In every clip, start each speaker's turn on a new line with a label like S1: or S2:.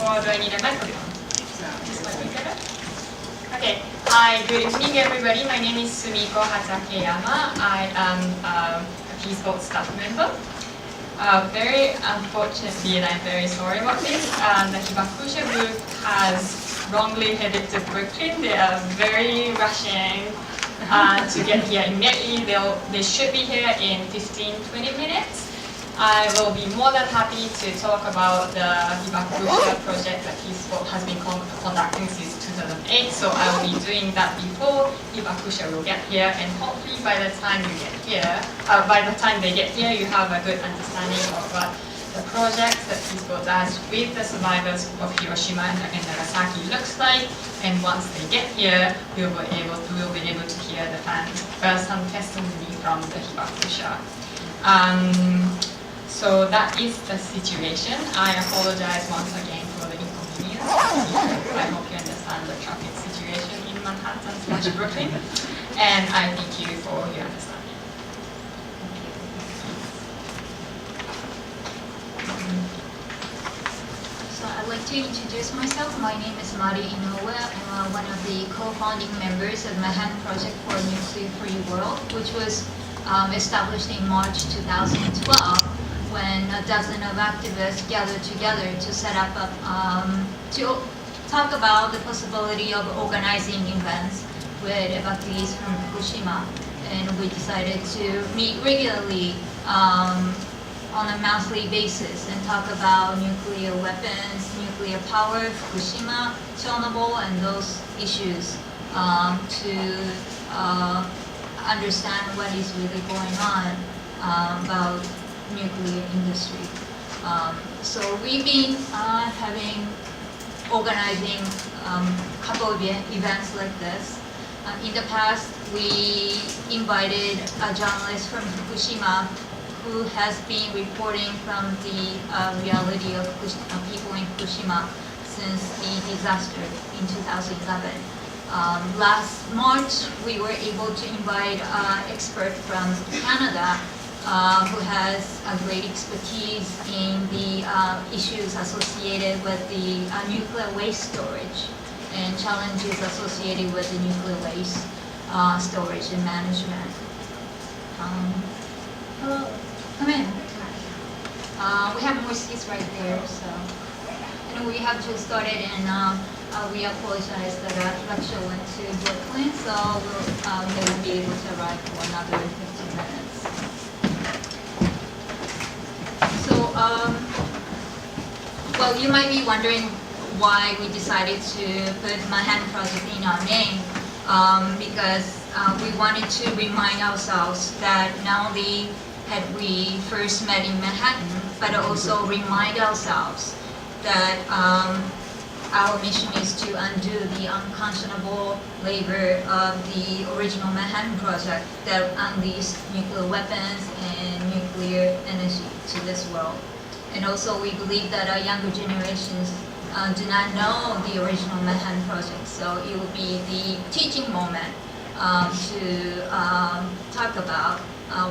S1: Or do I need a microphone? This might be better. Okay. Hi, good evening everybody. My name is Sumiko Hatakeyama. I am a Peace Boat staff member. Very unfortunately, and I'm very sorry about this, the Hibakusha group has wrongly headed to Brooklyn. They are very rushing to get here immediately. They should be here in 15-20 minutes. I will be more than happy to talk about the Hibakusha project that Peace Boat has been conducting since 2008. So I will be doing that before Hibakusha will get here, and hopefully by the time you get here, by the time they get here, you have a good understanding of what the project that Peace Boat does with the survivors of Hiroshima and Nagasaki looks like. And once they get here, we will be able to hear the first-hand testimony from the Hibakusha. So that is the situation. I apologize once again for the inconvenience. I hope you understand the traffic situation in Manhattan/Brooklyn, and I thank you for your understanding.
S2: So I'd like to introduce myself. My name is Mari Inoue. I'm one of the co-founding members of Manhattan Project for a Nuclear-Free World, which was established in March 2012. When a dozen of activists gathered together to set up to talk about the possibility of organizing events with evacuees from Fukushima. And we decided to meet regularly on a monthly basis and talk about nuclear weapons, nuclear power, Fukushima, Chernobyl, and those issues to understand what is really going on about nuclear industry. So we've been organizing a couple of events like this. In the past, we invited a journalist from Fukushima who has been reporting from the reality of people in Fukushima since the disaster in 2011. Last March, we were able to invite an expert from Canada who has a great expertise in the issues associated with the nuclear waste storage and challenges associated with the nuclear waste storage and management. Hello, come in. We have more seats right there, so. And we have just started, and we apologize that lecture went to Brooklyn, so they will be able to arrive for another 15 minutes. So, well, you might be wondering why we decided to put Manhattan Project in our name, because we wanted to remind ourselves that not only had we first met in Manhattan, but also remind ourselves that our mission is to undo the unconscionable labor of the original Manhattan Project that unleashed nuclear weapons and nuclear energy to this world. And also we believe that our younger generations do not know the original Manhattan Project, so it will be the teaching moment to talk about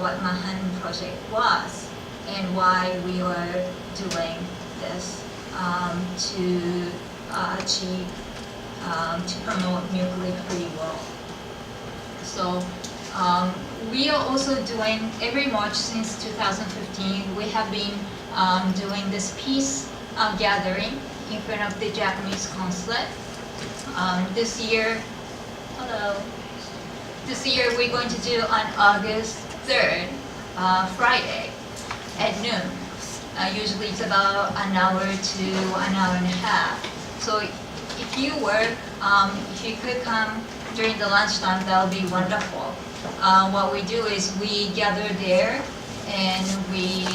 S2: what Manhattan Project was and why we are doing this to achieve, to promote nuclear-free world. So we are also doing, every March since 2015, we have been doing this peace gathering in front of the Japanese consulate. This year, this year we're going to do on August 3rd, Friday at noon. Usually it's about an hour to an hour and a half. So if you work, if you could come during the lunchtime, that would be wonderful. What we do is we gather there and we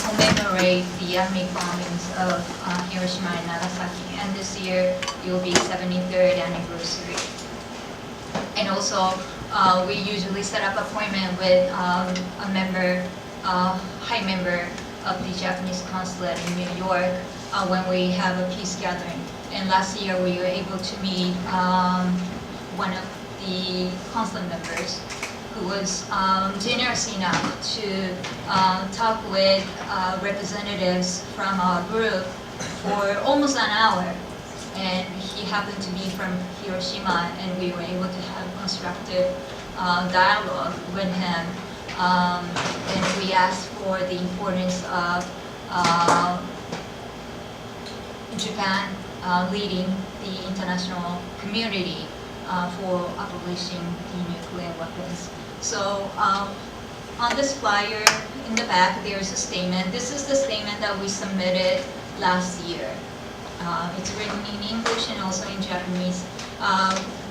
S2: commemorate the atomic bombings of Hiroshima and Nagasaki. And this year it will be 73rd anniversary. And also we usually set up appointment with a member, high member of the Japanese consulate in New York when we have a peace gathering. And last year we were able to meet one of the consulate members who was generous enough to talk with representatives from our group for almost an hour. And he happened to be from Hiroshima, and we were able to have constructive dialogue with him. And we asked for the importance of Japan leading the international community for abolishing the nuclear weapons. So on this flyer in the back, there's a statement. This is the statement that we submitted last year. It's written in English and also in Japanese.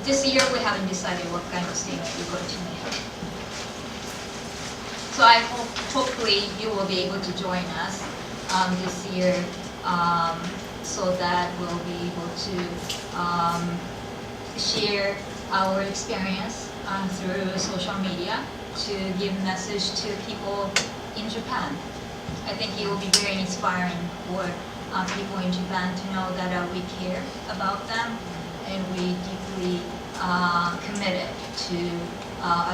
S2: This year we haven't decided what kind of statement we're going to make. So I hope, hopefully you will be able to join us this year so that we'll be able to share our experience through social media to give message to people in Japan. I think it will be very inspiring for people in Japan to know that we care about them and we deeply committed to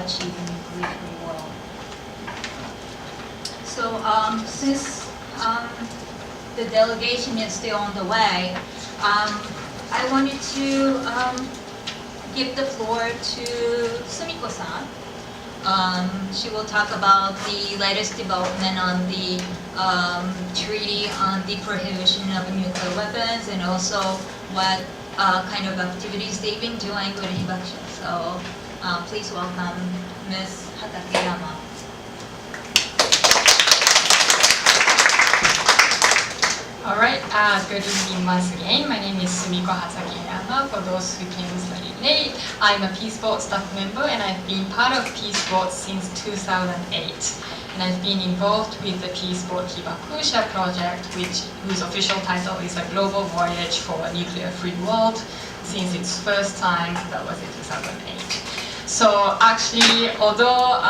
S2: achieve a nuclear-free world. So since the delegation is still on the way, I wanted to give the floor to Sumiko-san. She will talk about the latest development on the treaty on the prohibition of nuclear weapons and also what kind of activities they've been doing with Hibakusha. So please welcome Ms. Hatakeyama.
S1: Alright, good evening once again. My name is Sumiko Hatakeyama. For those who came slightly late, I'm a Peace Board staff member and I've been part of Peace Board since 2008. And I've been involved with the Peace Board Hibakusha project, whose official title is A Global Voyage for a Nuclear-Free World, since its first time, that was in 2008. So actually, although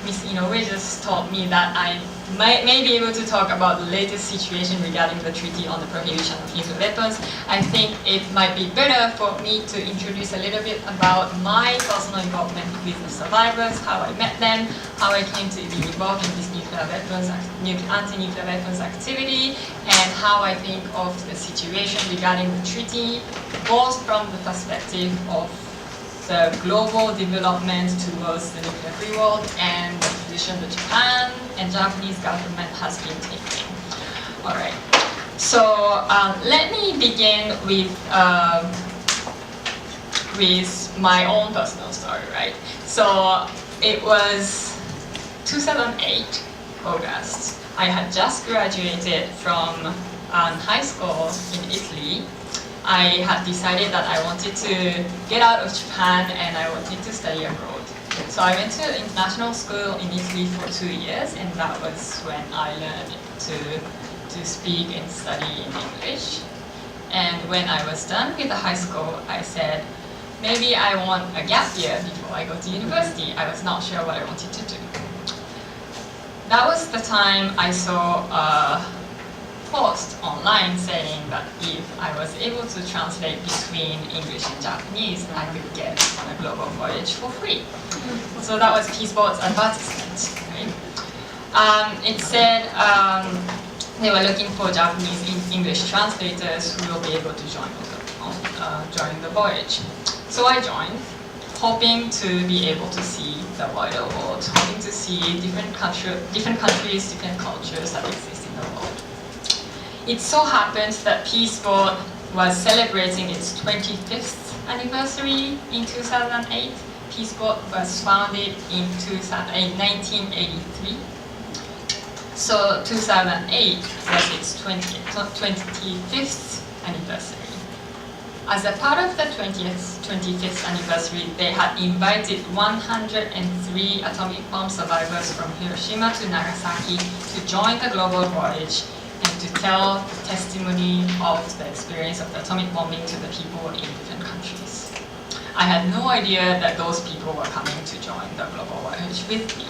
S1: Ms. Inoue just told me that I may be able to talk about the latest situation regarding the Treaty on the Prohibition of Nuclear Weapons, I think it might be better for me to introduce a little bit about my personal involvement with the survivors, how I met them, how I came to be involved in this anti-nuclear weapons activity, and how I think of the situation regarding the treaty, both from the perspective of the global development towards the nuclear-free world and the position that Japan and Japanese government has been taking. All right. So let me begin with my own personal story, right? So it was 2008, August. I had just graduated from high school in Italy. I had decided that I wanted to get out of Japan and I wanted to study abroad. So I went to international school in Italy for 2 years, and that was when I learned to speak and study in English. And when I was done with the high school, I said, maybe I want a gap year before I go to university. I was not sure what I wanted to do. That was the time I saw a post online saying that if I was able to translate between English and Japanese, I could get on a global voyage for free. So that was Peace Board's advertisement. Right? It said they were looking for Japanese English translators who will be able to join the voyage. So I joined, hoping to be able to see the wider world, hoping to see different countries, different cultures that exist in the world. It so happened that Peace Board was celebrating its 25th anniversary in 2008. Peace Board was founded in 1983. So 2008 was its 25th anniversary. As a part of the 25th anniversary, they had invited 103 atomic bomb survivors from Hiroshima to Nagasaki to join the global voyage and to tell testimony of the experience of the atomic bombing to the people in different countries. I had no idea that those people were coming to join the global voyage with me.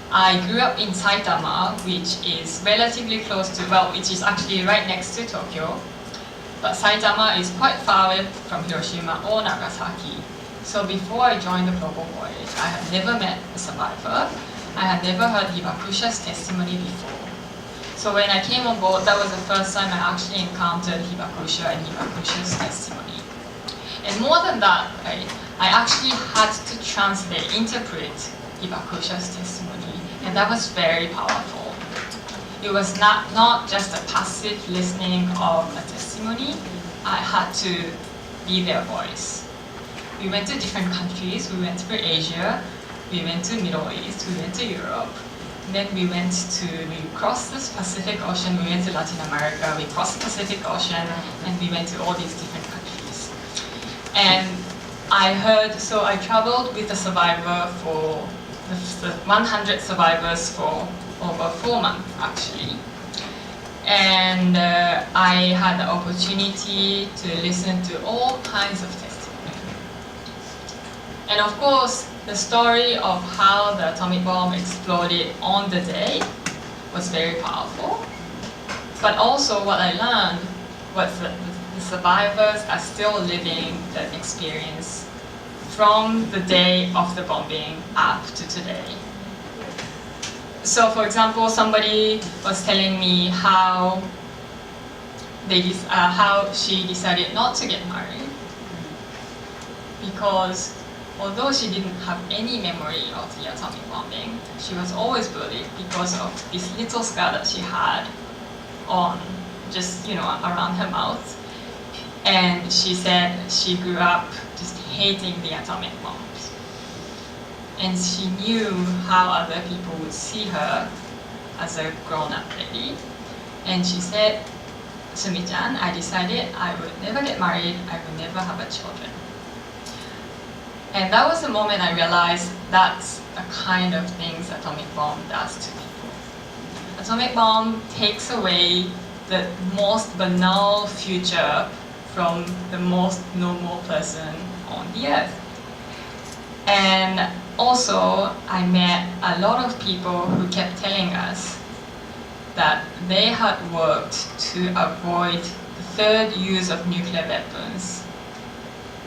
S1: I grew up in Saitama, which is relatively close to, which is actually right next to Tokyo. But Saitama is quite far away from Hiroshima or Nagasaki. So before I joined the global voyage, I had never met a survivor. I had never heard Hibakusha's testimony before. So when I came on board, that was the first time I actually encountered Hibakusha and Hibakusha's testimony. And more than that, right, I actually had to translate, interpret Hibakusha's testimony, and that was very powerful. It was not just a passive listening of a testimony. I had to be their voice. We went to different countries. We went to Asia, we went to Middle East, we went to Europe. Then we crossed the Pacific Ocean, we went to Latin America, we crossed the Pacific Ocean, and we went to all these different countries. And I traveled with the survivor for the 100 survivors for over 4 months actually. And I had the opportunity to listen to all kinds of testimony. And of course, the story of how the atomic bomb exploded on the day was very powerful. But also what I learned was that the survivors are still living that experience from the day of the bombing up to today. So for example, somebody was telling me how she decided not to get married because although she didn't have any memory of the atomic bombing, she was always bullied because of this little scar that she had on just, around her mouth. And she said she grew up just hating the atomic bombs. And she knew how other people would see her as a grown-up lady. And she said, Sumi-chan, I decided I would never get married, I would never have a children. And that was the moment I realized that's the kind of things atomic bomb does to people. Atomic bomb takes away the most banal future from the most normal person on the earth. And also, I met a lot of people who kept telling us that they had worked to avoid the third use of nuclear weapons.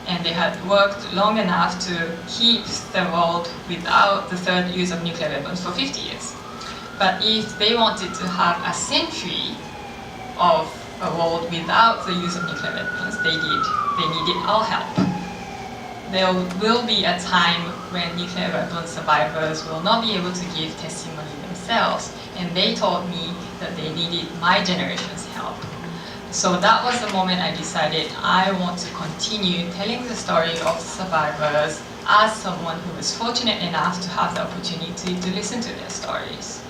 S1: And they had worked long enough to keep the world without the third use of nuclear weapons for 50 years. But if they wanted to have a century of a world without the use of nuclear weapons, they needed our help. There will be a time when nuclear weapons survivors will not be able to give testimony themselves, and they told me that they needed my generation's help. So that was the moment I decided I want to continue telling the story of survivors as someone who was fortunate enough to have the opportunity to listen to their stories.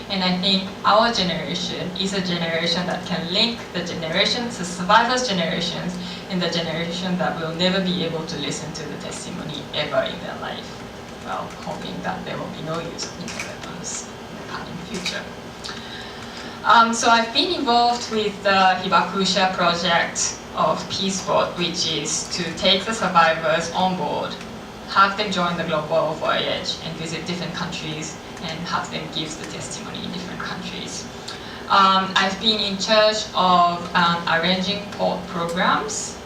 S1: And I think our generation is a generation that can link the generations, the survivors' generations, and the generation that will never be able to listen to the testimony ever in their life, while hoping that there will be no use of nuclear weapons in the coming future. So I've been involved with the Hibakusha project of Peace Boat, which is to take the survivors on board, have them join the global voyage and visit different countries and have them give the testimony in different countries. I've been in charge of arranging port programs.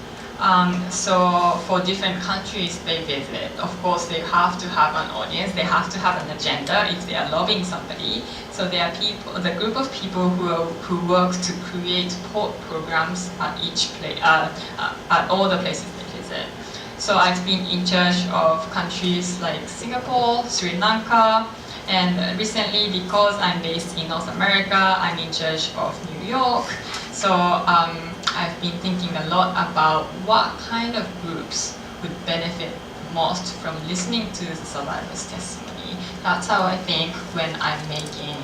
S1: So for different countries they visit, of course they have to have an audience, they have to have an agenda if they are lobbying somebody. So there are people, the group of people who work to create port programs at each place, at all the places they visit. So I've been in charge of countries like Singapore, Sri Lanka, and recently, because I'm based in North America, I'm in charge of New York. So I've been thinking a lot about what kind of groups would benefit most from listening to the survivors' testimony. That's how I think when I'm making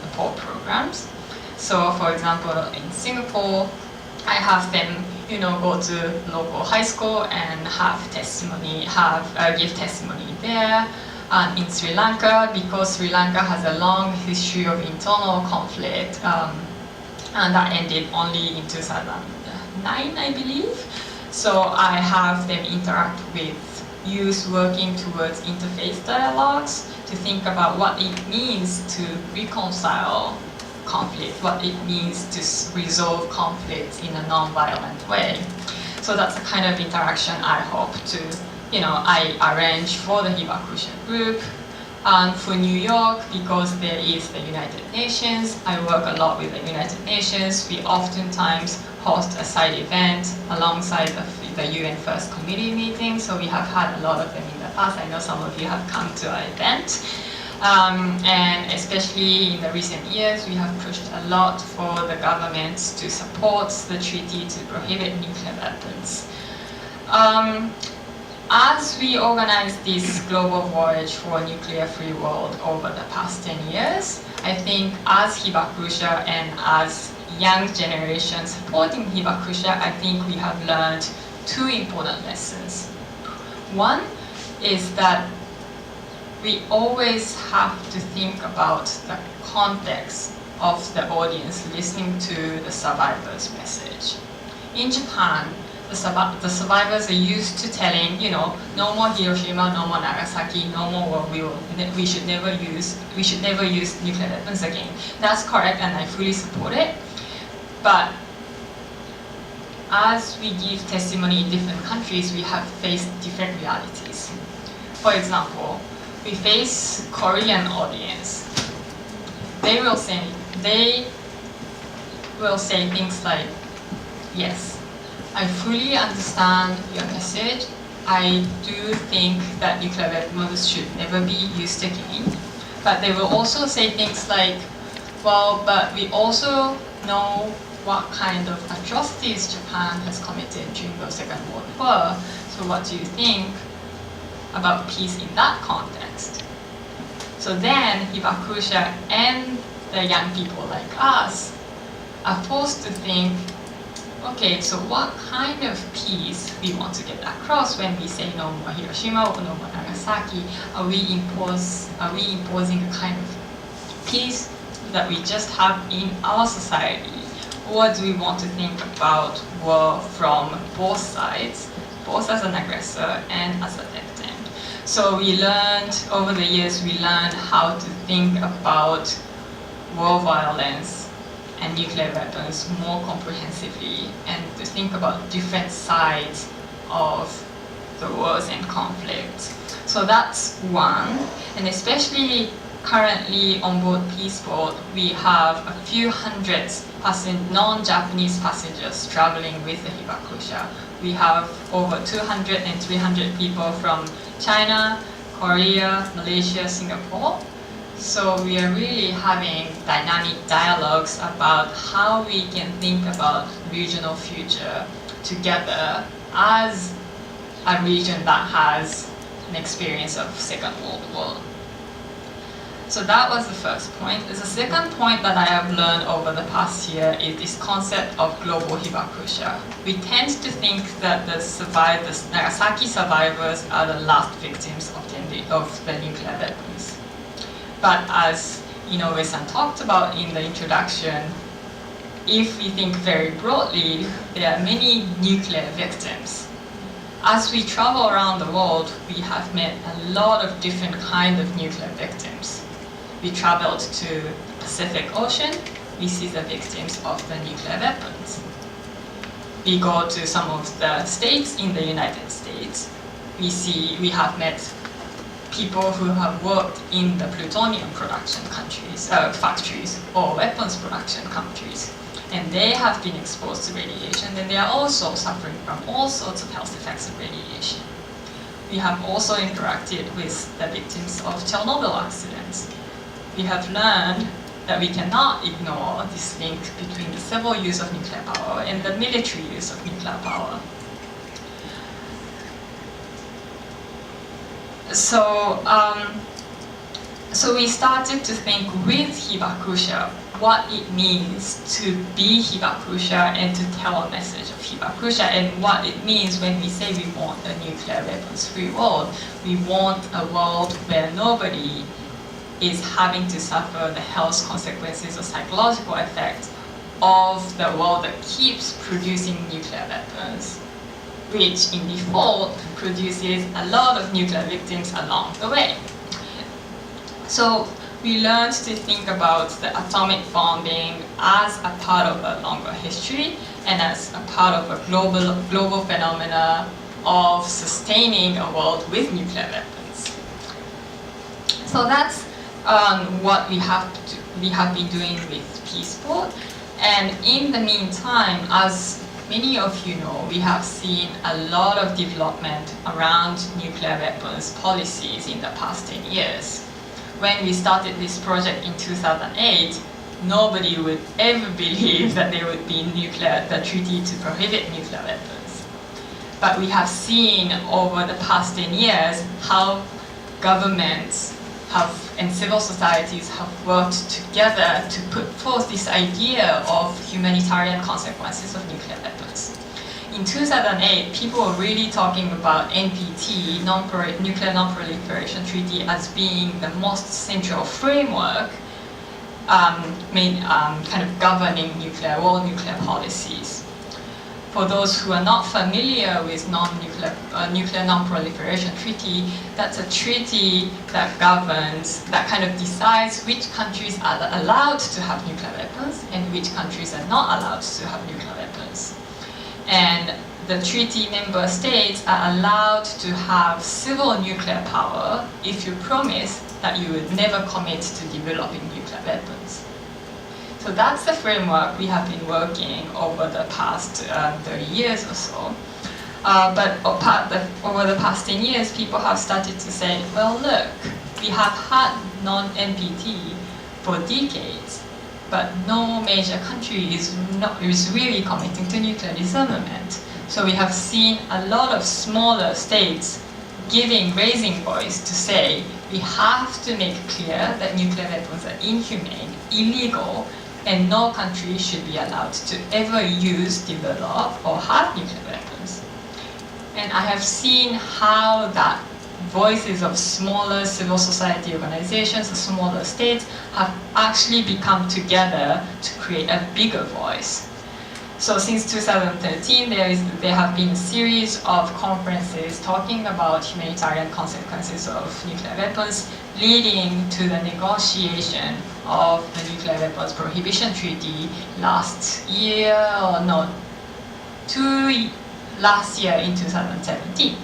S1: the port programs. So for example, in Singapore, I have them go to local high school and have testimony, give testimony there. In Sri Lanka, because Sri Lanka has a long history of internal conflict, and that ended only in 2009, I believe. So I have them interact with youth working towards interfaith dialogues to think about what it means to reconcile conflict, what it means to resolve conflict in a non-violent way. So that's the kind of interaction I hope to I arrange for the Hibakusha group. And for New York, because there is the United Nations, I work a lot with the United Nations. We oftentimes host a side event alongside the UN First Committee meeting, so we have had a lot of them in the past. I know some of you have come to our event. And especially in the recent years, we have pushed a lot for the governments to support the treaty to prohibit nuclear weapons. As we organized this global voyage for a nuclear-free world over the past 10 years, I think as Hibakusha and as young generation supporting Hibakusha, I think we have learned two important lessons. One is that we always have to think about the context of the audience listening to the survivors' message. In Japan, the survivors are used to telling, no more Hiroshima, no more Nagasaki, no more war. We should never use nuclear weapons again. That's correct, and I fully support it. But as we give testimony in different countries, we have faced different realities. For example, we face Korean audience. They will say things like, yes, I fully understand your message. I do think that nuclear weapons should never be used again. But they will also say things like, well, but we also know what kind of atrocities Japan has committed during the Second World War. So what do you think about peace in that context? So then Hibakusha and the young people like us are forced to think, okay, so what kind of peace we want to get across when we say no more Hiroshima or no more Nagasaki? Are we imposing a kind of peace that we just have in our society? Or do we want to think about war from both sides, both as an aggressor and as a victim? So over the years, we learned how to think about war violence and nuclear weapons more comprehensively, and to think about different sides of the wars and conflicts. So that's one, and especially currently on board Peace Boat, we have a few hundred non-Japanese passengers traveling with the Hibakusha. We have over 200 and 300 people from China, Korea, Malaysia, Singapore. So we are really having dynamic dialogues about how we can think about regional future together as a region that has an experience of Second World War. So that was the first point. The second point that I have learned over the past year is this concept of global Hibakusha. We tend to think that the Nagasaki survivors are the last victims of the nuclear weapons. But as Inoue-san talked about in the introduction, if we think very broadly, there are many nuclear victims. As we travel around the world, we have met a lot of different kinds of nuclear victims. We traveled to the Pacific Ocean, we see the victims of the nuclear weapons. We go to some of the states in the United States, we have met people who have worked in the plutonium production factories or weapons production countries, and they have been exposed to radiation, and they are also suffering from all sorts of health effects of radiation. We have also interacted with the victims of Chernobyl accidents. We have learned that we cannot ignore this link between the civil use of nuclear power and the military use of nuclear power. So we started to think with Hibakusha what it means to be Hibakusha and to tell a message of Hibakusha, and what it means when we say we want a nuclear weapons-free world. We want a world where nobody is having to suffer the health consequences or psychological effects of the world that keeps producing nuclear weapons, which in default produces a lot of nuclear victims along the way. So we learned to think about the atomic bombing as a part of a longer history and as a part of a global phenomena of sustaining a world with nuclear weapons. So that's what we have been doing with Peaceport. And in the meantime, as many of you know, we have seen a lot of development around nuclear weapons policies in the past 10 years. When we started this project in 2008, nobody would ever believe that there would be the treaty to prohibit nuclear weapons. But we have seen over the past 10 years how governments and civil societies have worked together to put forth this idea of humanitarian consequences of nuclear weapons. In 2008, people were really talking about NPT, Nuclear Non-Proliferation Treaty, as being the most central framework kind of governing world nuclear policies. For those who are not familiar with Nuclear Non-Proliferation Treaty, that's a treaty that governs, that kind of decides which countries are allowed to have nuclear weapons and which countries are not allowed to have nuclear weapons. And the treaty member states are allowed to have civil nuclear power if you promise that you would never commit to developing nuclear weapons. So that's the framework we have been working over the past 30 years or so. But over the past 10 years, people have started to say, well, look, we have had non-NPT for decades, but no major country is really committing to nuclear disarmament. So we have seen a lot of smaller states raising voice to say, we have to make clear that nuclear weapons are inhumane, illegal, and no country should be allowed to ever use, develop, or have nuclear weapons. And I have seen how that voices of smaller civil society organizations, smaller states, have actually become together to create a bigger voice. So since 2013, there have been a series of conferences talking about humanitarian consequences of nuclear weapons, leading to the negotiation of the Nuclear Weapons Prohibition Treaty last year in 2017.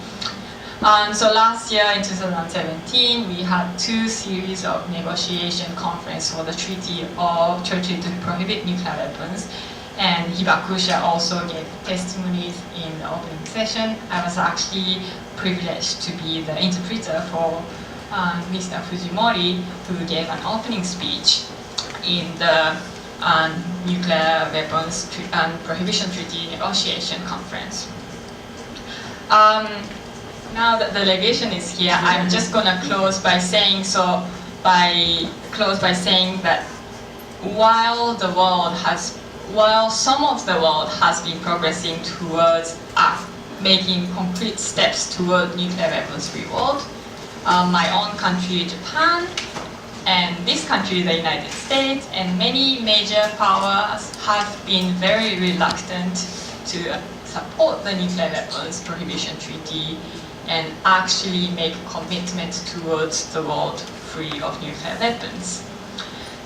S1: So last year in 2017, we had two series of negotiation conference for the treaty to prohibit nuclear weapons. And Hibakusha also gave testimonies in the opening session. I was actually privileged to be the interpreter for Mr. Fujimori, who gave an opening speech in the Nuclear Weapons Prohibition Treaty Negotiation Conference. Now that the delegation is here, I'm just going to close by saying that while some of the world has been progressing towards making concrete steps toward nuclear weapons-free world, my own country, Japan, and this country, the United States, and many major powers have been very reluctant to support the Nuclear Weapons Prohibition Treaty and actually make a commitment towards the world free of nuclear weapons.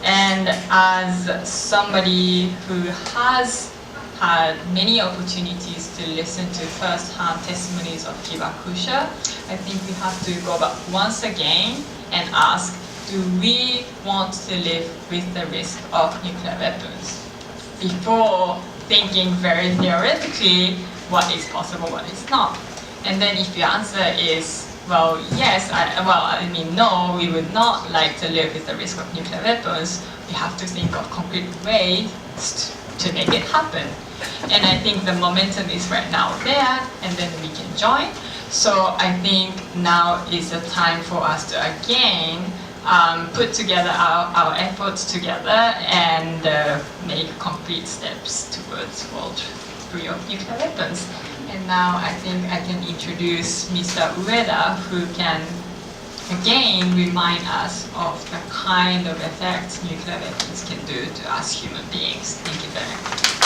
S1: And as somebody who has had many opportunities to listen to first-hand testimonies of Hibakusha, I think we have to go back once again and ask, do we want to live with the risk of nuclear weapons? Before thinking very theoretically what is possible, what is not. And then if your answer is, well, yes, no, we would not like to live with the risk of nuclear weapons, we have to think of concrete ways to make it happen. And I think the momentum is right now there, and then we can join. So I think now is the time for us to again put together our efforts together and make concrete steps towards world free of nuclear weapons. And now I think I can introduce Mr. Ueda, who can again remind us of the kind of effects nuclear weapons can do to us human beings. Thank you very much.